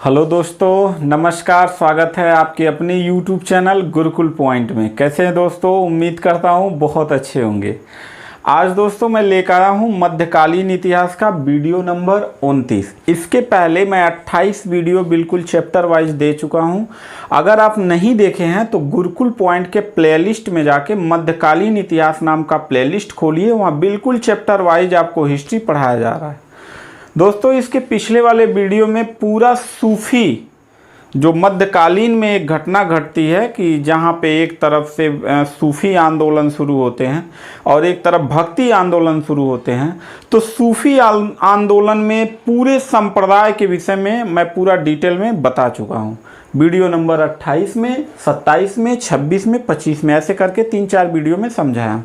Hello दोस्तों, नमस्कार। स्वागत है आपके अपने YouTube चैनल गुरुकुल पॉइंट में। कैसे हैं दोस्तों? उम्मीद करता हूं बहुत अच्छे होंगे। आज दोस्तों मैं लेकर आया हूं मध्यकालीन इतिहास का वीडियो नंबर 29। इसके पहले मैं 28 वीडियो बिल्कुल चैप्टर वाइज दे चुका हूं। अगर आप नहीं देखे हैं तो गुरुकुल पॉइंट के प्लेलिस्ट में जाके मध्यकालीन इतिहास नाम का प्लेलिस्ट खोलिए, वहाँ बिल्कुल चैप्टर वाइज आपको हिस्ट्री पढ़ाया जा रहा है। दोस्तों इसके पिछले वाले वीडियो में पूरा सूफी जो मध्यकालीन में एक घटना घटती है कि जहाँ पे एक तरफ से सूफी आंदोलन शुरू होते हैं और एक तरफ भक्ति आंदोलन शुरू होते हैं, तो सूफी आंदोलन में पूरे संप्रदाय के विषय में मैं पूरा डिटेल में बता चुका हूँ। वीडियो नंबर 28 में, 27 में, 26 में, 25 में, ऐसे करके 3-4 वीडियो में समझाया हूँ।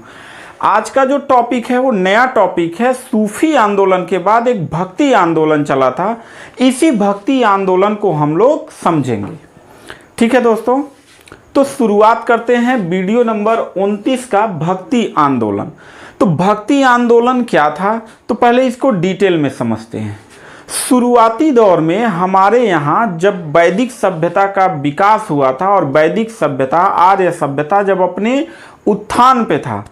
आज का जो टॉपिक है वो नया टॉपिक है। सूफी आंदोलन के बाद एक भक्ति आंदोलन चला था, इसी भक्ति आंदोलन को हम लोग समझेंगे। ठीक है दोस्तों, तो शुरुआत करते हैं वीडियो नंबर 29 का भक्ति आंदोलन। तो भक्ति आंदोलन क्या था, तो पहले इसको डिटेल में समझते हैं। शुरुआती दौर में हमारे यहाँ जब वैदिक सभ्यता का विकास हुआ था और वैदिक सभ्यता, आर्य सभ्यता जब अपने उत्थान पे था,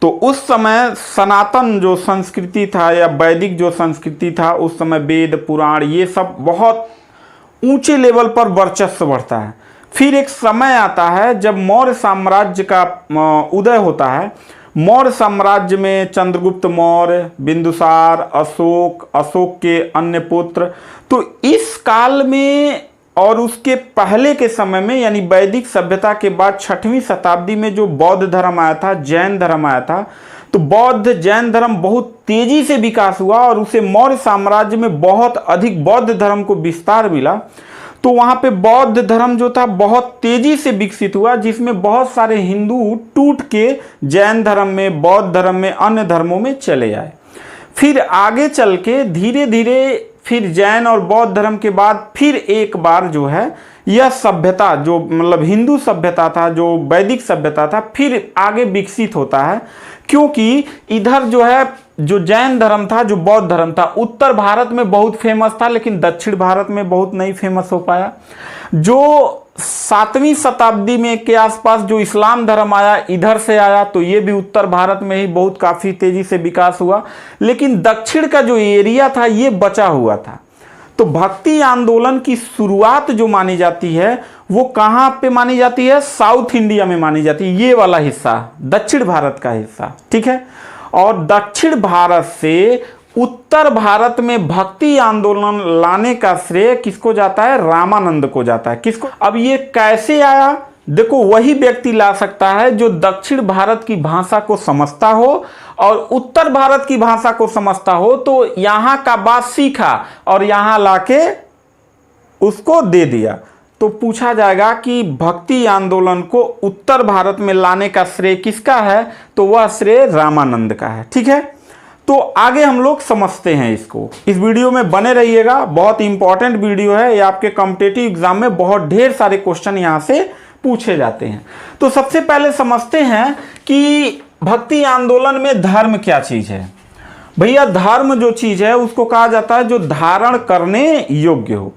तो उस समय सनातन जो संस्कृति था या वैदिक जो संस्कृति था, उस समय वेद पुराण ये सब बहुत ऊंचे लेवल पर वर्चस्व बढ़ता है। फिर एक समय आता है जब मौर्य साम्राज्य का उदय होता है। मौर्य साम्राज्य में चंद्रगुप्त मौर्य, बिंदुसार, अशोक, अशोक के अन्य पुत्र, तो इस काल में और उसके पहले के समय में यानी वैदिक सभ्यता के बाद 6वीं शताब्दी में जो बौद्ध धर्म आया था, जैन धर्म आया था, तो बौद्ध जैन धर्म बहुत तेजी से विकास हुआ और उसे मौर्य साम्राज्य में बहुत अधिक बौद्ध धर्म को विस्तार मिला। तो वहाँ पे बौद्ध धर्म जो था बहुत तेजी से विकसित हुआ, जिसमें बहुत सारे हिंदू टूट के जैन धर्म में, बौद्ध धर्म में, अन्य धर्मों में चले आए। फिर आगे चल के धीरे धीरे फिर जैन और बौद्ध धर्म के बाद फिर एक बार जो है यह सभ्यता जो मतलब हिंदू सभ्यता था, जो वैदिक सभ्यता था, फिर आगे विकसित होता है। क्योंकि इधर जो है जो जैन धर्म था, जो बौद्ध धर्म था, उत्तर भारत में बहुत फेमस था, लेकिन दक्षिण भारत में बहुत नहीं फेमस हो पाया। जो 7वीं शताब्दी में के आसपास जो इस्लाम धर्म आया, इधर से आया, तो ये भी उत्तर भारत में ही बहुत काफ़ी तेज़ी से विकास हुआ, लेकिन दक्षिण का जो एरिया था ये बचा हुआ था। तो भक्ति आंदोलन की शुरुआत जो मानी जाती है वो कहाँ पे मानी जाती है? साउथ इंडिया में मानी जाती है, ये वाला हिस्सा, दक्षिण भारत का हिस्सा। ठीक है, और दक्षिण भारत से उत्तर भारत में भक्ति आंदोलन लाने का श्रेय किसको जाता है? रामानंद को जाता है। किसको? अब ये कैसे आया? देखो, वही व्यक्ति ला सकता है जो दक्षिण भारत की भाषा को समझता हो और उत्तर भारत की भाषा को समझता हो, तो यहाँ का बात सीखा और यहाँ लाके उसको दे दिया। तो पूछा जाएगा कि भक्ति आंदोलन को उत्तर भारत में लाने का श्रेय किसका है? तो वह श्रेय रामानंद का है। ठीक है, तो आगे हम लोग समझते हैं इसको। इस वीडियो में बने रहिएगा, बहुत इंपॉर्टेंट वीडियो है ये। आपके कॉम्पिटिटिव एग्जाम में बहुत ढेर सारे क्वेश्चन यहाँ से पूछे जाते हैं। तो सबसे पहले समझते हैं कि भक्ति आंदोलन में धर्म क्या चीज है। भैया, धर्म जो चीज है उसको कहा जाता है जो धारण करने योग्य हो,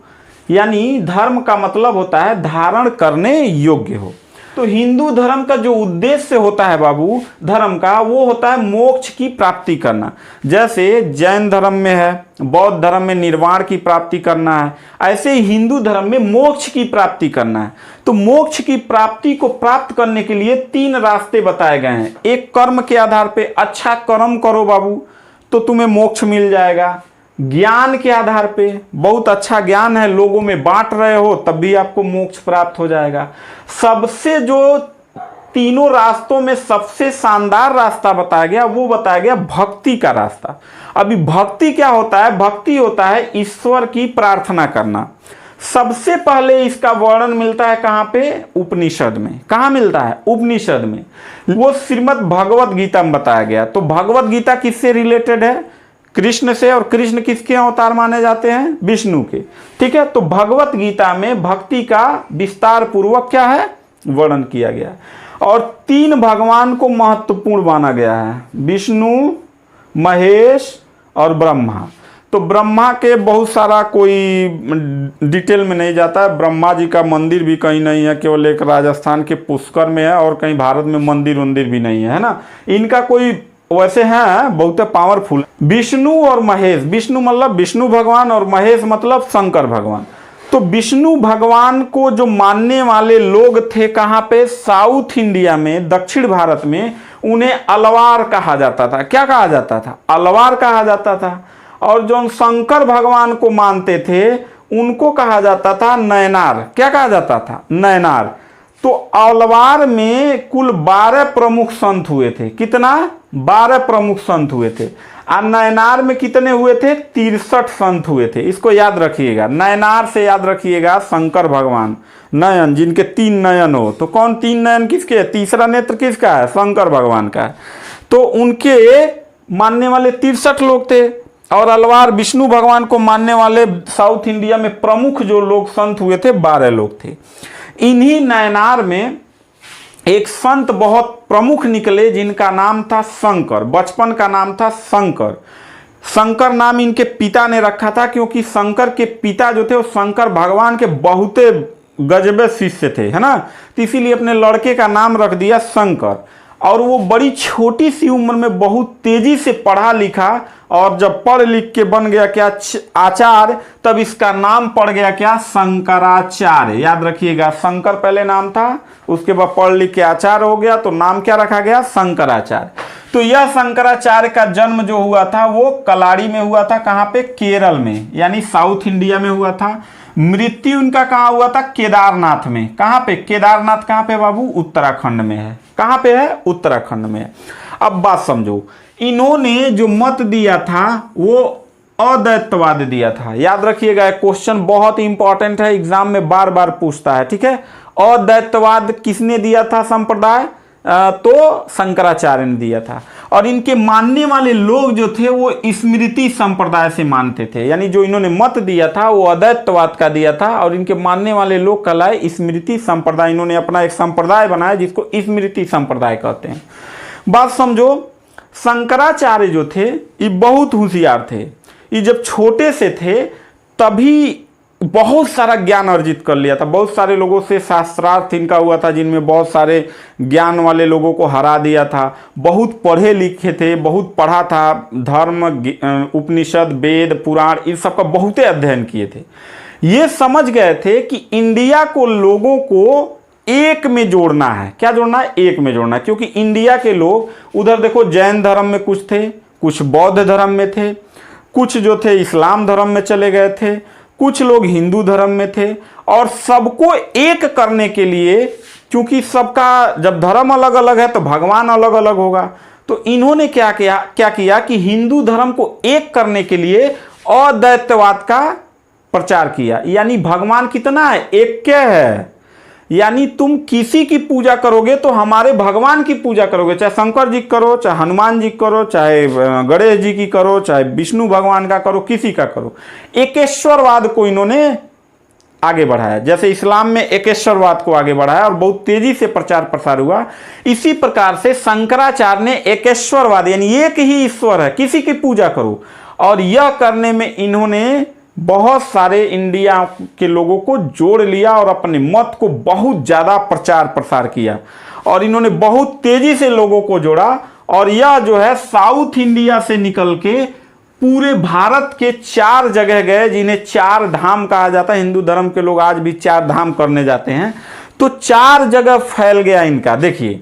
यानी धर्म का मतलब होता है धारण करने योग्य हो। तो हिंदू धर्म का जो उद्देश्य होता है बाबू धर्म का, वो होता है मोक्ष की प्राप्ति करना। जैसे जैन धर्म में है, बौद्ध धर्म में निर्वाण की प्राप्ति करना है, ऐसे ही हिंदू धर्म में मोक्ष की प्राप्ति करना है। तो मोक्ष की प्राप्ति को प्राप्त करने के लिए 3 रास्ते बताए गए हैं। एक कर्म के आधार पे, अच्छा कर्म करो बाबू तो तुम्हें मोक्ष मिल जाएगा। ज्ञान के आधार पे, बहुत अच्छा ज्ञान है, लोगों में बांट रहे हो तब भी आपको मोक्ष प्राप्त हो जाएगा। सबसे जो तीनों रास्तों में सबसे शानदार रास्ता बताया गया वो बताया गया भक्ति का रास्ता। अभी भक्ति क्या होता है? भक्ति होता है ईश्वर की प्रार्थना करना। सबसे पहले इसका वर्णन मिलता है कहाँ पे? उपनिषद में। कहाँ मिलता है? उपनिषद में। वो श्रीमद् भगवत गीता में बताया गया। तो भगवत गीता किससे रिलेटेड है? कृष्ण से। और कृष्ण किसके अवतार माने जाते हैं? विष्णु के। ठीक है, तो भगवत गीता में भक्ति का विस्तार पूर्वक क्या है? वर्णन किया गया। और 3 भगवान को महत्वपूर्ण माना गया है, विष्णु, महेश और ब्रह्मा। तो ब्रह्मा के बहुत सारा कोई डिटेल में नहीं जाता है। ब्रह्मा जी का मंदिर भी कहीं नहीं है, केवल एक राजस्थान के पुष्कर में है, और कहीं भारत में मंदिर भी नहीं है ना। इनका कोई वैसे हैं बहुत पावरफुल। विष्णु और महेश, विष्णु मतलब विष्णु भगवान और महेश मतलब शंकर भगवान। तो विष्णु भगवान को जो मानने वाले लोग थे कहाँ पे, साउथ इंडिया में, दक्षिण भारत में, उन्हें अलवार कहा जाता था। क्या कहा जाता था? अलवार कहा जाता था। और जो शंकर भगवान को मानते थे उनको कहा जाता था नयनार। क्या कहा जाता था? नयनार। तो अलवार में कुल 12 प्रमुख संत हुए थे। कितना? 12 प्रमुख संत हुए थे। और नयनार में कितने हुए थे? 63 संत हुए थे। इसको याद रखिएगा। नयनार से याद रखिएगा शंकर भगवान, नयन, जिनके 3 नयन हो। तो कौन 3 नयन किसके? तीसरा नेत्र किसका है? शंकर भगवान का है। तो उनके मानने वाले 63 लोग थे। और अलवार विष्णु भगवान को मानने वाले साउथ इंडिया में प्रमुख जो लोग संत हुए थे 12 लोग थे। इन्हीं नयनार में एक संत बहुत प्रमुख निकले जिनका नाम था शंकर। बचपन का नाम था शंकर। शंकर नाम इनके पिता ने रखा था क्योंकि शंकर के पिता जो थे वो शंकर भगवान के बहुते गजबे शिष्य थे, है ना। तो इसीलिए अपने लड़के का नाम रख दिया शंकर। और वो बड़ी छोटी सी उम्र में बहुत तेजी से पढ़ा लिखा, और जब पढ़ लिख के बन गया क्या? आचार्य, तब इसका नाम पड़ गया क्या? शंकराचार्य। याद रखिएगा, शंकर पहले नाम था, उसके बाद पढ़ लिख के आचार्य हो गया, तो नाम क्या रखा गया? शंकराचार्य। तो यह शंकराचार्य का जन्म जो हुआ था वो कलाड़ी में हुआ था। कहाँ पे? केरल में, यानी साउथ इंडिया में हुआ था। मृत्यु उनका कहाँ हुआ था? केदारनाथ में। कहाँ पे? केदारनाथ कहाँ पे बाबू? उत्तराखंड में है। कहाँ पे है? उत्तराखंड में है। अब बात समझो, इन्होंने जो मत दिया था वो अद्वैतवाद दिया था। याद रखिएगा, क्वेश्चन बहुत इंपॉर्टेंट है, एग्जाम में बार बार पूछता है, ठीक है। अद्वैतवाद किसने दिया था संप्रदाय? तो शंकराचार्य ने दिया था। और इनके मानने वाले लोग जो थे वो स्मृति संप्रदाय से मानते थे। यानी जो इन्होंने मत दिया था वो अद्वैतवाद का दिया था, और इनके मानने वाले लोग कहलाए स्मृति संप्रदाय। इन्होंने अपना एक संप्रदाय बनाया जिसको स्मृति संप्रदाय कहते हैं। बात समझो, शंकराचार्य जो थे ये बहुत होशियार थे। ये जब छोटे से थे तभी बहुत सारा ज्ञान अर्जित कर लिया था। बहुत सारे लोगों से शास्त्रार्थ इनका हुआ था, जिनमें बहुत सारे ज्ञान वाले लोगों को हरा दिया था। बहुत पढ़े लिखे थे, बहुत पढ़ा था, धर्म, उपनिषद, वेद, पुराण, इन सब का बहुते अध्ययन किए थे। ये समझ गए थे कि इंडिया को, लोगों को एक में जोड़ना है। क्या जोड़ना है? एक में जोड़ना है। क्योंकि इंडिया के लोग उधर देखो जैन धर्म में कुछ थे, कुछ बौद्ध धर्म में थे, कुछ जो थे इस्लाम धर्म में चले गए थे, कुछ लोग हिंदू धर्म में थे। और सबको एक करने के लिए, क्योंकि सबका जब धर्म अलग अलग है तो भगवान अलग अलग होगा, तो इन्होंने क्या किया कि हिंदू धर्म को एक करने के लिए अद्वैतवाद का प्रचार किया। यानी भगवान कितना है? एक क्या है। यानी तुम किसी की पूजा करोगे तो हमारे भगवान की पूजा करोगे, चाहे शंकर जी करो, चाहे हनुमान जी करो, चाहे गणेश जी की करो, चाहे विष्णु भगवान का करो, किसी का करो। एकेश्वरवाद को इन्होंने आगे बढ़ाया। जैसे इस्लाम में एकेश्वरवाद को आगे बढ़ाया और बहुत तेजी से प्रचार प्रसार हुआ, इसी प्रकार से शंकराचार्य ने एकेश्वरवाद, यानी एक ही ईश्वर है, किसी की पूजा करो। और यह करने में इन्होंने बहुत सारे इंडिया के लोगों को जोड़ लिया और अपने मत को बहुत ज़्यादा प्रचार प्रसार किया। और इन्होंने बहुत तेज़ी से लोगों को जोड़ा। और यह जो है साउथ इंडिया से निकल के पूरे भारत के 4 जगह गए, जिन्हें 4 धाम कहा जाता है। हिंदू धर्म के लोग आज भी 4 धाम करने जाते हैं। तो 4 जगह फैल गया इनका। देखिए,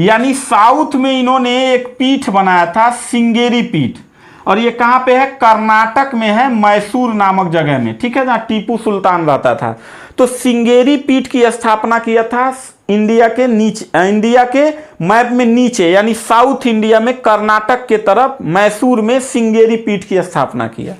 यानी साउथ में इन्होंने एक पीठ बनाया था, श्रृंगेरी पीठ। और ये कहाँ पे है? कर्नाटक में है, मैसूर नामक जगह में, ठीक है, जहाँ टीपू सुल्तान रहता था। तो श्रृंगेरी पीठ की स्थापना किया था इंडिया के नीचे, इंडिया के मैप में नीचे, यानी साउथ इंडिया में कर्नाटक के तरफ मैसूर में श्रृंगेरी पीठ की स्थापना किया।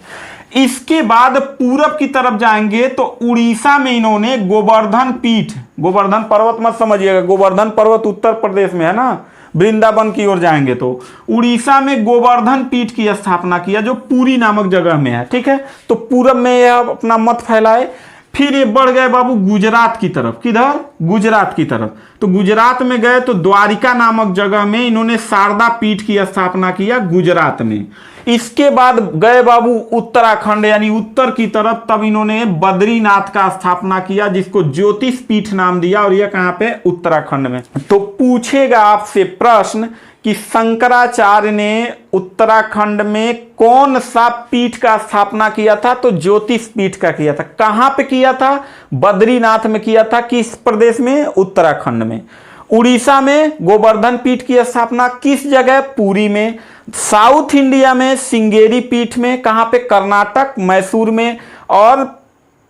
इसके बाद पूरब की तरफ जाएंगे तो उड़ीसा में इन्होंने गोवर्धन पीठ, गोवर्धन पर्वत मत समझिएगा, गोवर्धन पर्वत उत्तर प्रदेश में है ना, वृंदावन की ओर जाएंगे तो उड़ीसा में गोवर्धन पीठ की स्थापना किया, जो पुरी नामक जगह में है, ठीक है। तो पूरब में यह अपना मत फैलाए। फिर ये बढ़ गए बाबू गुजरात की तरफ। किधर? गुजरात की तरफ। तो गुजरात में गए तो द्वारिका नामक जगह में इन्होंने शारदा पीठ की स्थापना किया गुजरात में। इसके बाद गए बाबू उत्तराखंड यानी उत्तर की तरफ, तब इन्होंने बद्रीनाथ का स्थापना किया जिसको ज्योतिष पीठ नाम दिया, और यह कहां पे, उत्तराखंड में। तो पूछेगा आपसे प्रश्न कि शंकराचार्य ने उत्तराखंड में कौन सा पीठ का स्थापना किया था, तो ज्योतिष पीठ का किया था। कहां पे किया था, बद्रीनाथ में किया था। किस प्रदेश में, उत्तराखंड में। उड़ीसा में गोवर्धन पीठ की स्थापना किस जगह, पुरी में। साउथ इंडिया में सिंगेरी पीठ में, कहां पे, कर्नाटक, मैसूर में। और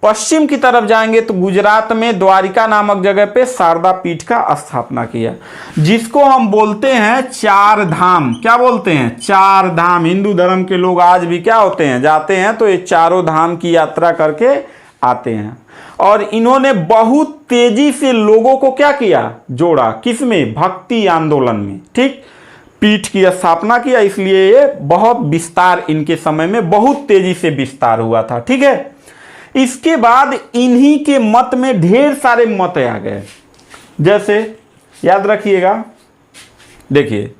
पश्चिम की तरफ जाएंगे तो गुजरात में द्वारिका नामक जगह पे शारदा पीठ का स्थापना किया, जिसको हम बोलते हैं चार धाम। क्या बोलते हैं, चार धाम। हिंदू धर्म के लोग आज भी क्या होते हैं, जाते हैं तो ये चारों धाम की यात्रा करके आते हैं। और इन्होंने बहुत तेजी से लोगों को क्या किया, जोड़ा। किसमें, भक्ति आंदोलन में। ठीक, पीठ की स्थापना किया, इसलिए ये बहुत विस्तार, इनके समय में बहुत तेजी से विस्तार हुआ था। ठीक है, इसके बाद इन्हीं के मत में ढेर सारे मत आ गए। जैसे याद रखिएगा, देखिए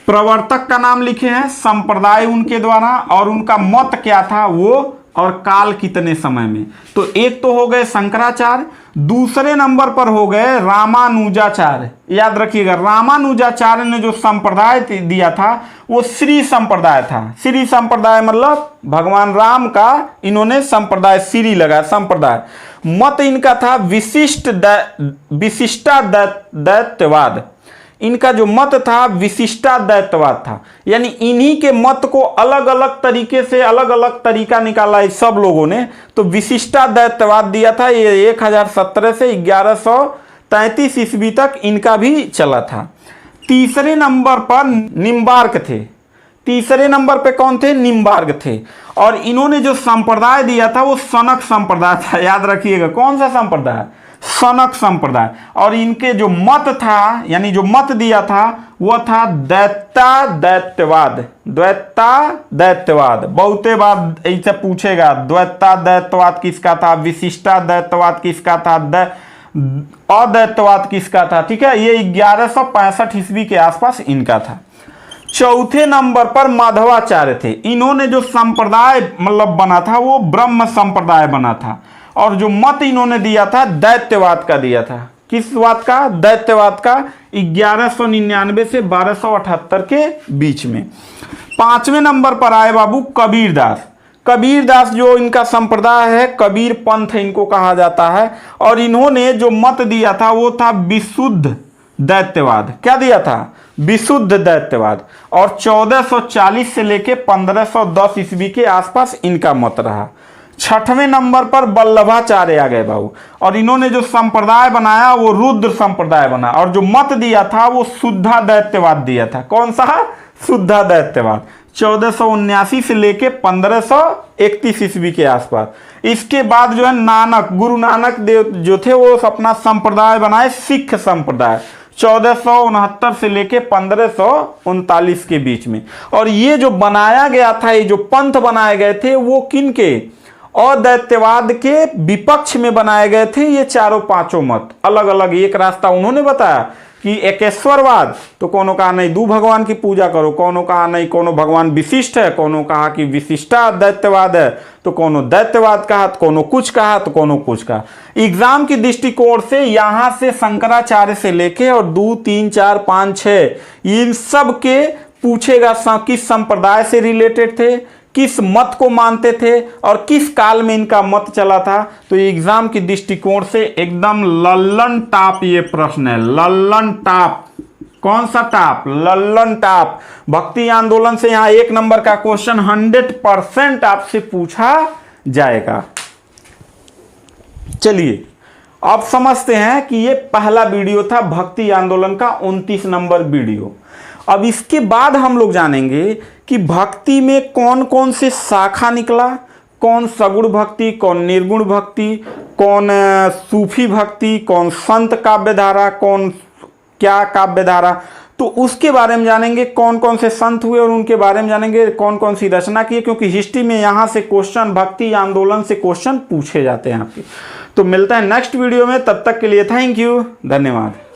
प्रवर्तक का नाम लिखे हैं, संप्रदाय उनके द्वारा, और उनका मत क्या था वो, और काल कितने समय में। तो एक तो हो गए शंकराचार्य, दूसरे नंबर पर हो गए रामानुजाचार्य। याद रखिएगा, रामानुजाचार्य ने जो संप्रदाय दिया था वो श्री संप्रदाय था। श्री संप्रदाय मतलब भगवान राम का इन्होंने संप्रदाय, श्री लगा संप्रदाय। मत इनका था विशिष्टाद्वैतवाद। इनका जो मत था विशिष्टाद्वैतवाद था, यानी इन्हीं के मत को अलग अलग तरीके से अलग अलग तरीका निकाला है सब लोगों ने, तो विशिष्टाद्वैतवाद दिया था। ये 1017 से 1133 ईस्वी तक इनका भी चला था। तीसरे नंबर पर निम्बार्क थे। तीसरे नंबर पे कौन थे, निम्बार्क थे। और इन्होंने जो संप्रदाय दिया था वो सनक संप्रदाय था। याद रखिएगा, कौन सा संप्रदाय, सनक संप्रदाय। और इनके जो मत था, यानी जो मत दिया था वो था द्वैताद्वैतवाद। द्वैताद्वैतवाद बहुते बार ऐसे पूछेगा, द्वैताद्वैतवाद किसका था, विशिष्टाद्वैतवाद किसका था, अद्वैतवाद किसका था। ठीक है, ये 1165 ईस्वी के आसपास इनका था। चौथे नंबर पर माधवाचार्य थे। इन्होंने जो संप्रदाय मतलब बना था वो ब्रह्म संप्रदाय बना था, और जो मत इन्होंने दिया था दैत्यवाद का दिया था। किस बात का, दैत्यवाद का, 1199 से 1278 के बीच में। पांचवें नंबर पर आए बाबू कबीरदास। कबीरदास जो इनका संप्रदाय है, कबीर पंथ इनको कहा जाता है, और इन्होंने जो मत दिया था वो था विशुद्ध दैत्यवाद। क्या दिया था, विशुद्ध दैत्यवाद। और 1440 से लेके 1510 ईस्वी के आसपास इनका मत रहा। छठवें नंबर पर वल्लभाचार्य आ गए बाबू, और इन्होंने जो संप्रदाय बनाया वो रुद्र संप्रदाय बना, और जो मत दिया था वो शुद्धा दैत्यवाद दिया था। कौन सा, शुद्धा दैत्यवाद। 1479 से लेके 1531 ईस्वी के आसपास। इसके बाद जो है नानक, गुरु नानक देव जो थे वो अपना संप्रदाय बनाए, सिख संप्रदाय, 1469 से लेके 1539 के बीच में। और ये जो बनाया गया था, ये जो पंथ बनाए गए थे वो किन के, अदैत्यवाद के विपक्ष में बनाए गए थे। ये चारों पांचों मत अलग अलग, एक रास्ता उन्होंने बताया कि एकेश्वरवाद, तो कोनो कहा नहीं दो भगवान की पूजा करो, कोनो कहा नहीं कोनो भगवान विशिष्ट है, कोनो कहा कि विशिष्टा दैत्यवाद है, तो कोनो दैत्यवाद कहा, तो कोनो कुछ कहा, तो कोनो कुछ कहा। एग्जाम की दृष्टिकोण से यहां से शंकराचार्य से लेके और 2, 3, 4, 5, 6 इन सब के पूछेगा किस संप्रदाय से रिलेटेड थे, किस मत को मानते थे, और किस काल में इनका मत चला था। तो एग्जाम की दृष्टिकोण से एकदम लल्लन टाप ये प्रश्न है, लल्लन टाप। कौन सा टाप, लल्लन टाप। भक्ति आंदोलन से यहां 1 नंबर का क्वेश्चन 100% आपसे पूछा जाएगा। चलिए अब समझते हैं कि ये पहला वीडियो था भक्ति आंदोलन का 29 नंबर वीडियो। अब इसके बाद हम लोग जानेंगे कि भक्ति में कौन कौन से शाखा निकला, कौन सगुण भक्ति, कौन निर्गुण भक्ति, कौन सूफी भक्ति, कौन संत काव्यधारा, कौन क्या काव्यधारा। तो उसके बारे में जानेंगे, कौन कौन से संत हुए और उनके बारे में जानेंगे, कौन कौन सी रचना की, क्योंकि हिस्ट्री में यहाँ से क्वेश्चन, भक्ति आंदोलन से क्वेश्चन पूछे जाते हैं आपके। तो मिलता है नेक्स्ट वीडियो में, तब तक के लिए थैंक यू, धन्यवाद।